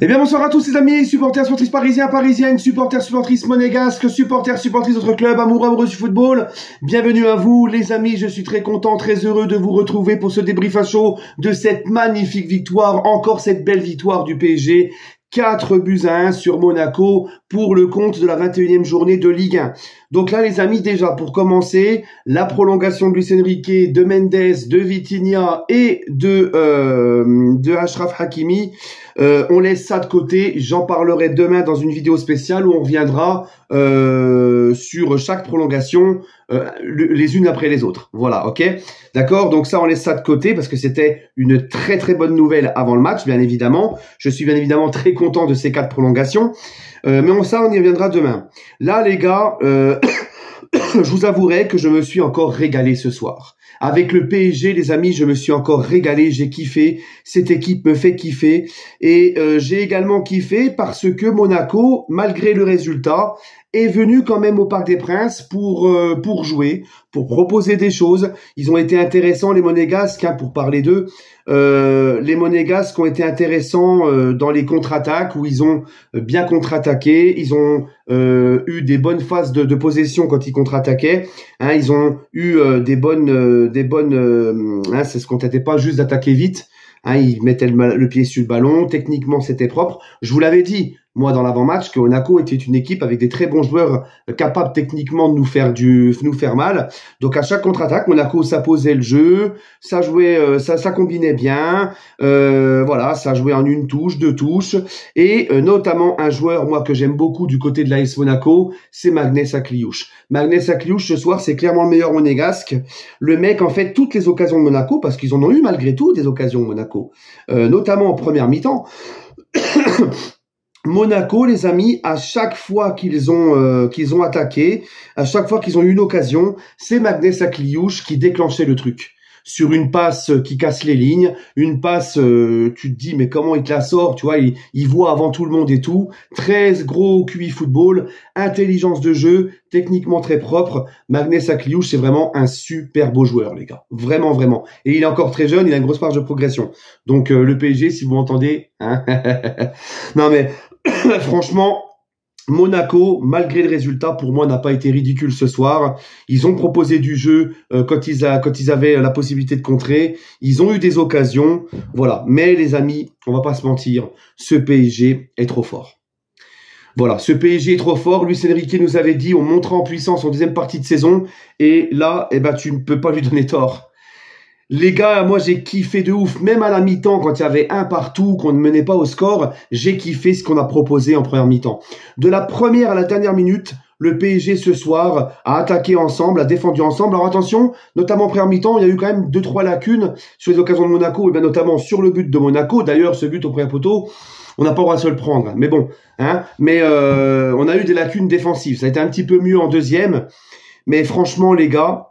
Eh bien bonsoir à tous les amis, supporters, supportrices parisiens, parisiennes, supporters, supportrices monégasques, supporters, supportrices d'autres clubs, amoureux du football. Bienvenue à vous les amis, je suis très content, très heureux de vous retrouver pour ce débrief à chaud de cette magnifique victoire, encore cette belle victoire du PSG. 4-1 sur Monaco pour le compte de la 21e journée de Ligue 1. Donc là les amis, déjà pour commencer, la prolongation de Luis Enrique, de Mendes, de Vitinha et de Achraf Hakimi, on laisse ça de côté. J'en parlerai demain dans une vidéo spéciale où on reviendra sur chaque prolongation les unes après les autres. Voilà, ok, d'accord. Donc ça, on laisse ça de côté parce que c'était une très très bonne nouvelle avant le match, bien évidemment. Je suis bien évidemment très content de ces 4 prolongations, mais ça, on y reviendra demain. Là, les gars, je vous avouerai que je me suis encore régalé ce soir. Avec le PSG, les amis, je me suis encore régalé, j'ai kiffé. Cette équipe me fait kiffer. Et j'ai également kiffé parce que Monaco, malgré le résultat, est venu quand même au Parc des Princes pour jouer, pour proposer des choses. Ils ont été intéressants, les Monégasques, hein, pour parler d'eux. Les Monégasques ont été intéressants dans les contre-attaques où ils ont bien contre-attaqué. Ils ont eu des bonnes phases de possession quand ils contre-attaquaient. Hein, ils ont eu des bonnes, hein, ça se contentait pas juste d'attaquer vite. Hein, ils mettaient le pied sur le ballon. Techniquement, c'était propre. Je vous l'avais dit, moi, dans l'avant-match, que Monaco était une équipe avec des très bons joueurs capables techniquement de nous faire mal. Donc, à chaque contre-attaque, Monaco, ça posait le jeu, ça jouait, ça combinait bien. Voilà, ça jouait en une touche, 2 touches. Et notamment, un joueur, moi, que j'aime beaucoup du côté de l'AS Monaco, c'est Magnès Akliouche. Magnès Akliouche, ce soir, c'est clairement le meilleur monégasque. Le mec, en fait, toutes les occasions de Monaco, parce qu'ils en ont eu malgré tout des occasions de Monaco, notamment en première mi-temps. Monaco, les amis, à chaque fois qu'ils ont attaqué, à chaque fois qu'ils ont eu une occasion, c'est Magnès Akliouche qui déclenchait le truc. Sur une passe qui casse les lignes, une passe, tu te dis mais comment il te la sort, tu vois, il voit avant tout le monde et tout. Très gros QI football, intelligence de jeu, techniquement très propre. Magnès Akliouche, c'est vraiment un super beau joueur, les gars. Vraiment, vraiment. Et il est encore très jeune, il a une grosse marge de progression. Donc le PSG, si vous m'entendez, hein. Non mais franchement, Monaco, malgré le résultat, pour moi, n'a pas été ridicule ce soir. Ils ont proposé du jeu quand ils avaient la possibilité de contrer. Ils ont eu des occasions, voilà. Mais les amis, on va pas se mentir, ce PSG est trop fort. Voilà, ce PSG est trop fort. Luis Enrique nous avait dit, on montera en puissance en deuxième partie de saison. Et là, eh ben, tu ne peux pas lui donner tort. Les gars, moi j'ai kiffé de ouf, même à la mi-temps quand il y avait un partout, qu'on ne menait pas au score, j'ai kiffé ce qu'on a proposé en première mi-temps. De la première à la dernière minute, le PSG ce soir a attaqué ensemble, a défendu ensemble. Alors attention, notamment en première mi-temps, il y a eu quand même 2-3 lacunes sur les occasions de Monaco, et bien notamment sur le but de Monaco. D'ailleurs, ce but au premier poteau, on n'a pas le droit de se le prendre, mais bon, hein. Mais on a eu des lacunes défensives. Ça a été un petit peu mieux en deuxième, mais franchement les gars,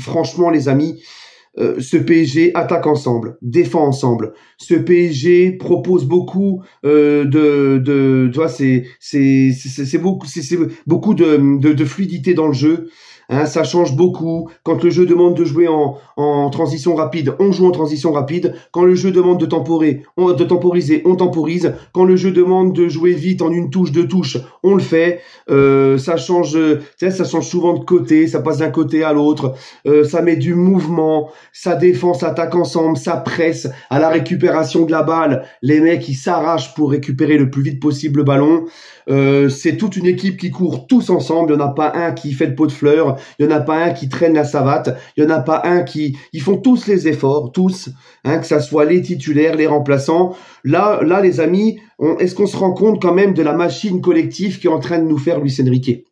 franchement les amis, ce PSG attaque ensemble, défend ensemble. Ce PSG propose beaucoup tu vois, c'est beaucoup de fluidité dans le jeu. Hein, ça change beaucoup. Quand le jeu demande de jouer en transition rapide, on joue en transition rapide. Quand le jeu demande de temporiser, on temporise. Quand le jeu demande de jouer vite en une touche, 2 touches, on le fait. Ça change, tu sais, ça change souvent de côté. Ça passe d'un côté à l'autre. Ça met du mouvement. Ça défend, ça attaque ensemble. Ça presse à la récupération de la balle. Les mecs, ils s'arrachent pour récupérer le plus vite possible le ballon. C'est toute une équipe qui court tous ensemble. Il n'y en a pas un qui fait le pot de fleurs. Il n'y en a pas un qui traîne la savate. Il n'y en a pas un qui... Ils font tous les efforts, tous, hein, que ça soit les titulaires, les remplaçants. Là, les amis, est-ce qu'on se rend compte quand même de la machine collective qui est en train de nous faire Luis Enrique?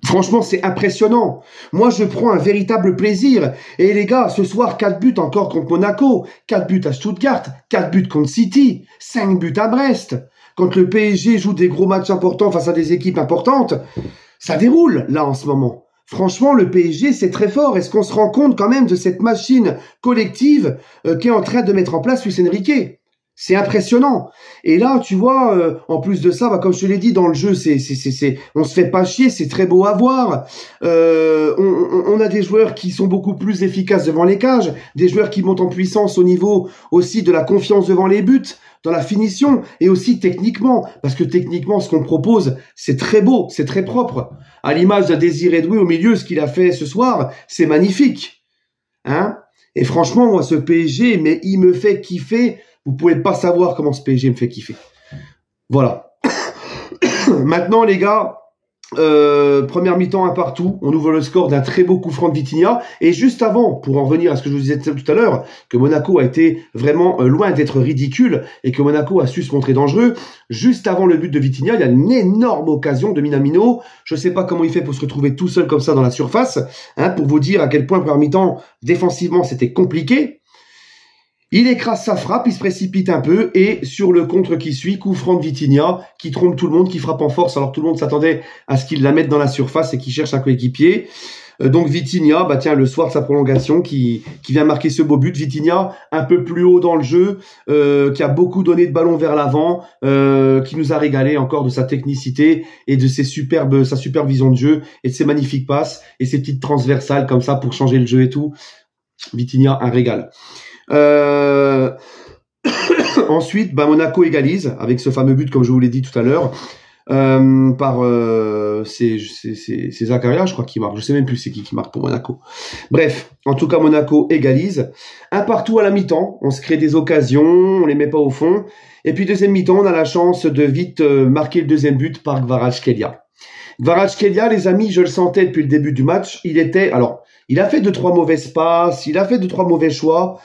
Franchement, c'est impressionnant. Moi, je prends un véritable plaisir. Et les gars, ce soir, 4 buts encore contre Monaco, 4 buts à Stuttgart, 4 buts contre City, 5 buts à Brest. Quand le PSG joue des gros matchs importants face à des équipes importantes, ça déroule, là, en ce moment. Franchement, le PSG, c'est très fort. Est-ce qu'on se rend compte quand même de cette machine collective qui est en train de mettre en place Luis Enrique? C'est impressionnant. Et là, tu vois, en plus de ça, bah, comme je te l'ai dit, dans le jeu, on se fait pas chier, c'est très beau à voir. On a des joueurs qui sont beaucoup plus efficaces devant les cages, des joueurs qui montent en puissance au niveau aussi de la confiance devant les buts, dans la finition, et aussi techniquement. Parce que techniquement, ce qu'on propose, c'est très beau, c'est très propre. À l'image de Désiré Doué au milieu, ce qu'il a fait ce soir, c'est magnifique. Hein? Et franchement, moi, ce PSG, mais il me fait kiffer. Vous pouvez pas savoir comment ce PSG me fait kiffer. Voilà. Maintenant, les gars, première mi-temps, un partout. On ouvre le score d'un très beau coup franc de Vitinha. Et juste avant, pour en revenir à ce que je vous disais tout à l'heure, que Monaco a été vraiment loin d'être ridicule et que Monaco a su se montrer dangereux, juste avant le but de Vitinha, il y a une énorme occasion de Minamino. Je ne sais pas comment il fait pour se retrouver tout seul comme ça dans la surface, hein, pour vous dire à quel point, première mi-temps, défensivement, c'était compliqué. Il écrase sa frappe, il se précipite un peu, et sur le contre qui suit, coup franc de Vitinha, qui trompe tout le monde, qui frappe en force, alors tout le monde s'attendait à ce qu'il la mette dans la surface et qu'il cherche un coéquipier. Donc Vitinha, bah tiens, le soir de sa prolongation, qui vient marquer ce beau but. Vitinha, un peu plus haut dans le jeu, qui a beaucoup donné de ballons vers l'avant, qui nous a régalé encore de sa technicité et de sa superbe vision de jeu, et de ses magnifiques passes, et ses petites transversales comme ça pour changer le jeu et tout. Vitinha, un régal. Ensuite, bah, Monaco égalise avec ce fameux but, comme je vous l'ai dit tout à l'heure, c'est Zakaria, je crois, qui marque. Je sais même plus c'est qui marque pour Monaco. Bref, en tout cas, Monaco égalise. Un partout à la mi-temps. On se crée des occasions, on les met pas au fond. Et puis deuxième mi-temps, on a la chance de vite marquer le deuxième but par Kvaratskhelia. Kvaratskhelia, les amis, je le sentais depuis le début du match. Il a fait 2-3 mauvaises passes, il a fait 2-3 mauvais choix.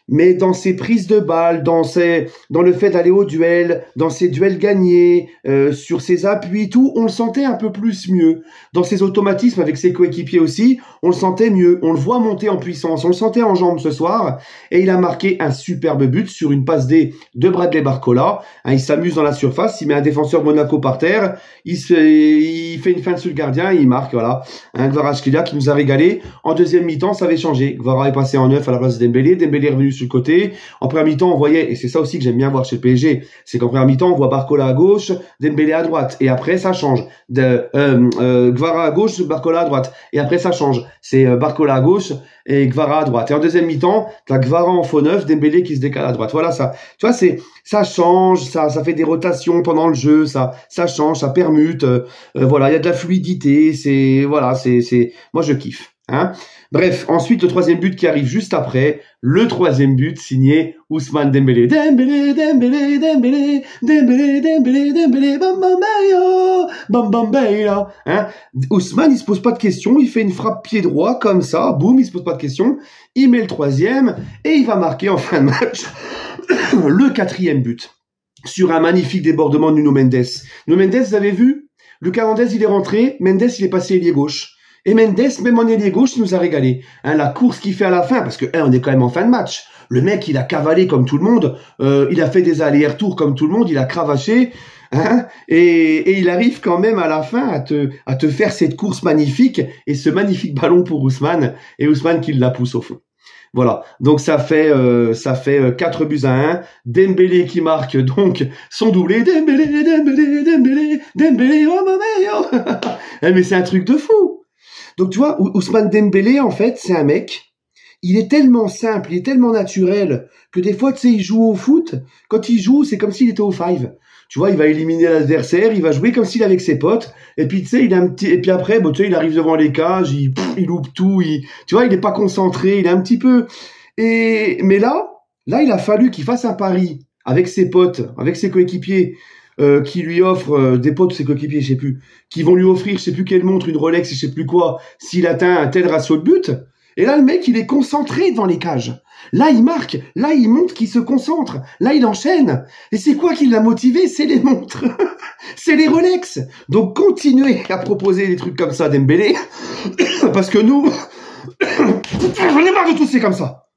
Mais dans ses prises de balles, dans le fait d'aller au duel, dans ses duels gagnés, sur ses appuis, tout, on le sentait un peu plus mieux. Dans ses automatismes avec ses coéquipiers aussi, on le sentait mieux. On le voit monter en puissance, on le sentait en jambes ce soir. Et il a marqué un superbe but sur une passe D de Bradley Barcola. Hein, il s'amuse dans la surface, il met un défenseur de Monaco par terre, il fait une feinte sur le gardien et il marque, voilà. Un Kvaratskhelia qui nous a régalé. En deuxième mi-temps, ça avait changé. Kvara est passé en 9 à la place de Dembélé. Dembélé est revenu sur le côté. En première mi-temps, on voyait, et c'est ça aussi que j'aime bien voir chez le PSG, c'est qu'en première mi-temps, on voit Barcola à gauche, Dembélé à droite, et après ça change. Kvara à gauche, Barcola à droite, et après ça change. C'est Barcola à gauche et Kvara à droite. Et en deuxième mi-temps, t'as Kvara en faux neuf, Dembélé qui se décale à droite. Voilà ça. Tu vois, ça change, ça fait des rotations pendant le jeu, ça change, ça permute. Voilà, il y a de la fluidité. Moi je kiffe. Hein. Bref, ensuite le troisième but qui arrive juste après, le troisième but signé Ousmane Dembélé. Dembélé, Dembélé, Dembélé, Dembélé, Dembélé, Dembélé, bam bam bayo, bam bam bayo. Hein. Ousmane, il se pose pas de questions, il fait une frappe pied droit comme ça, boum, il se pose pas de questions, il met le troisième et il va marquer en fin de match le quatrième but sur un magnifique débordement de Nuno Mendes. Nuno Mendes, vous avez vu, Lucas Hernandez, il est rentré, Mendes, il est passé ailier gauche. Et Mendes, même en ailier gauche, il nous a régalé. Hein, la course qu'il fait à la fin, parce que on est quand même en fin de match. Le mec, il a cavalé comme tout le monde. Il a fait des allers-retours comme tout le monde. Il a cravaché. Hein, et il arrive quand même à la fin à te faire cette course magnifique et ce magnifique ballon pour Ousmane. Et Ousmane qui la pousse au fond. Voilà, donc ça fait 4 buts à 1. Dembélé qui marque donc son doublé. Dembélé, Dembélé, Dembélé, Dembélé, oh maman, oh. Mais c'est un truc de fou. Donc tu vois, Ousmane Dembélé, en fait, c'est un mec, il est tellement simple, il est tellement naturel, que des fois, tu sais, il joue au foot, quand il joue, c'est comme s'il était au five. Tu vois, il va éliminer l'adversaire, il va jouer comme s'il est avec ses potes, et puis tu sais, et puis après, bon, tu sais, il arrive devant les cages, il loupe tout, tu vois, il est pas concentré, il est un petit peu... Mais là, il a fallu qu'il fasse un pari avec ses potes, avec ses coéquipiers, qui lui offre des potes de ses coéquipiers, je sais plus, qui vont lui offrir, je sais plus quelle montre, une Rolex, je sais plus quoi, s'il atteint un tel ratio de but. Et là, le mec, il est concentré devant les cages. Là, il marque. Là, il montre qu'il se concentre. Là, il enchaîne. Et c'est quoi qui l'a motivé? C'est les montres. C'est les Rolex. Donc, continuez à proposer des trucs comme ça, Dembélé. Parce que nous, j'en ai marre de tousser comme ça.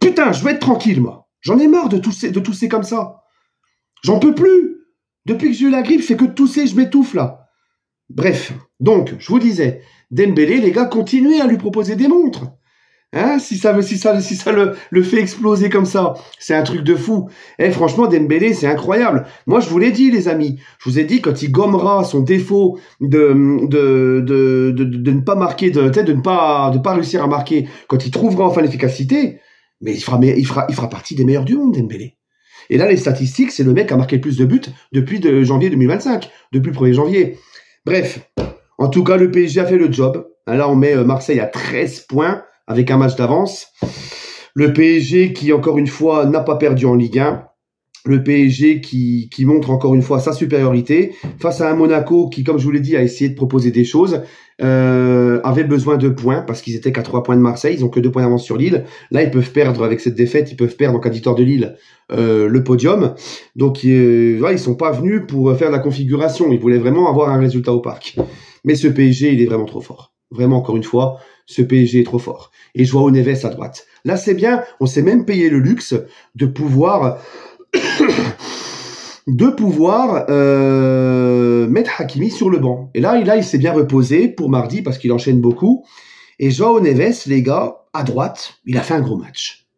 Putain, je veux être tranquille, moi. J'en ai marre de tousser comme ça. J'en peux plus. Depuis que j'ai eu la grippe, je fais que de tousser, je m'étouffe là. Bref, donc, je vous disais, Dembélé, les gars, continuez à lui proposer des montres. Hein, si ça le fait exploser comme ça, c'est un truc de fou. Eh, franchement, Dembélé, c'est incroyable. Moi, je vous l'ai dit, les amis. Je vous ai dit, quand il gommera son défaut de ne pas marquer, de ne pas réussir à marquer, quand il trouvera enfin l'efficacité, mais il fera partie des meilleurs du monde, Dembélé. Et là, les statistiques, c'est le mec qui a marqué le plus de buts depuis janvier 2025, depuis le 1er janvier. Bref, en tout cas, le PSG a fait le job. Là, on met Marseille à 13 points avec un match d'avance. Le PSG qui, encore une fois, n'a pas perdu en Ligue 1. Le PSG qui montre encore une fois sa supériorité face à un Monaco qui, comme je vous l'ai dit, a essayé de proposer des choses, avait besoin de points parce qu'ils étaient qu'à 3 points de Marseille, ils ont que 2 points d'avance sur Lille. Là, ils peuvent perdre avec cette défaite, ils peuvent perdre en cas de victoire de Lille le podium. Donc, voilà, ils sont pas venus pour faire de la configuration, ils voulaient vraiment avoir un résultat au parc. Mais ce PSG, il est vraiment trop fort. Vraiment, encore une fois, ce PSG est trop fort. Et Joao Neves à droite. Là, c'est bien, on s'est même payé le luxe de pouvoir mettre Hakimi sur le banc. Et là, il s'est bien reposé pour mardi parce qu'il enchaîne beaucoup. Et Joao Neves, les gars, à droite, il a fait un gros match.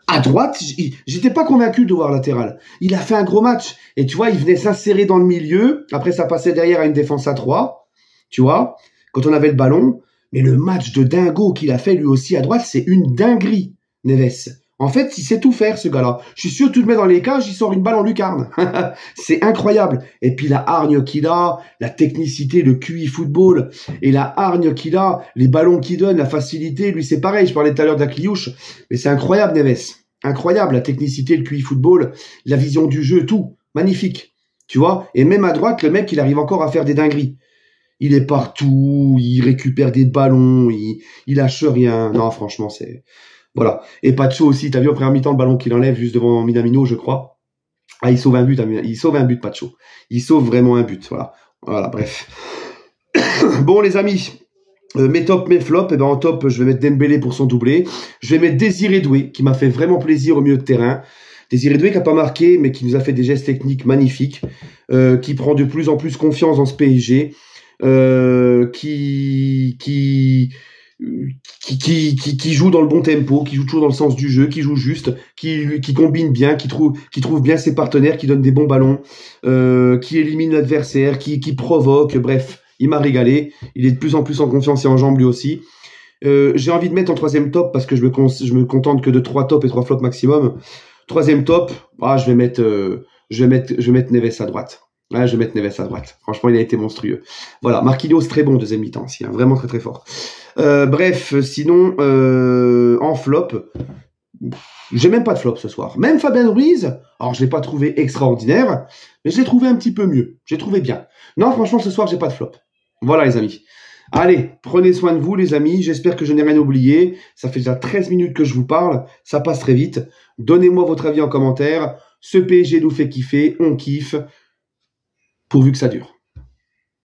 À droite, j'étais pas convaincu de voir latéral. Il a fait un gros match. Et tu vois, il venait s'insérer dans le milieu. Après, ça passait derrière à une défense à 3. Tu vois, quand on avait le ballon. Mais le match de dingo qu'il a fait lui aussi à droite, c'est une dinguerie, Neves. En fait, il sait tout faire, ce gars-là. Je suis sûr que tu le mets dans les cages, il sort une balle en lucarne. C'est incroyable. Et puis la hargne qu'il a, la technicité, le QI football, et la hargne qu'il a, les ballons qu'il donne, la facilité, lui c'est pareil. Je parlais tout à l'heure d'Akliouche, mais c'est incroyable, Neves. Incroyable, la technicité, le QI football, la vision du jeu, tout. Magnifique. Tu vois. Et même à droite, le mec, il arrive encore à faire des dingueries. Il est partout, il récupère des ballons, il lâche rien. Non, franchement, c'est... Voilà. Et Pacho aussi, t'as vu en première mi-temps le ballon qu'il enlève juste devant Minamino, je crois. Ah, il sauve un but, Pacho. Il sauve vraiment un but, voilà. Voilà, bref. Bon, les amis, mes tops, mes flops, et ben en top, je vais mettre Dembélé pour son doublé. Je vais mettre Désiré Doué, qui m'a fait vraiment plaisir au milieu de terrain. Désiré Doué qui n'a pas marqué, mais qui nous a fait des gestes techniques magnifiques, qui prend de plus en plus confiance dans ce PSG. Qui joue dans le bon tempo, qui joue toujours dans le sens du jeu, qui joue juste, qui combine bien, qui trouve bien ses partenaires, qui donne des bons ballons, qui élimine l'adversaire, qui provoque, bref, il m'a régalé. Il est de plus en plus en confiance et en jambes lui aussi. J'ai envie de mettre en troisième top parce que je me contente que de 3 tops et 3 flops maximum. Troisième top, je vais mettre Neves à droite. Ouais, je vais mettre Neves à droite. Franchement, il a été monstrueux. Voilà, Marquinhos, très bon deuxième mi-temps aussi, hein, vraiment très très fort. Bref, sinon, en flop, j'ai même pas de flop ce soir. Même Fabien Ruiz, alors je l'ai pas trouvé extraordinaire, mais je l'ai trouvé un petit peu mieux. J'ai trouvé bien. Non, franchement, ce soir, j'ai pas de flop. Voilà, les amis. Allez, prenez soin de vous, les amis. J'espère que je n'ai rien oublié. Ça fait déjà 13 minutes que je vous parle. Ça passe très vite. Donnez-moi votre avis en commentaire. Ce PSG nous fait kiffer. On kiffe. Pourvu que ça dure.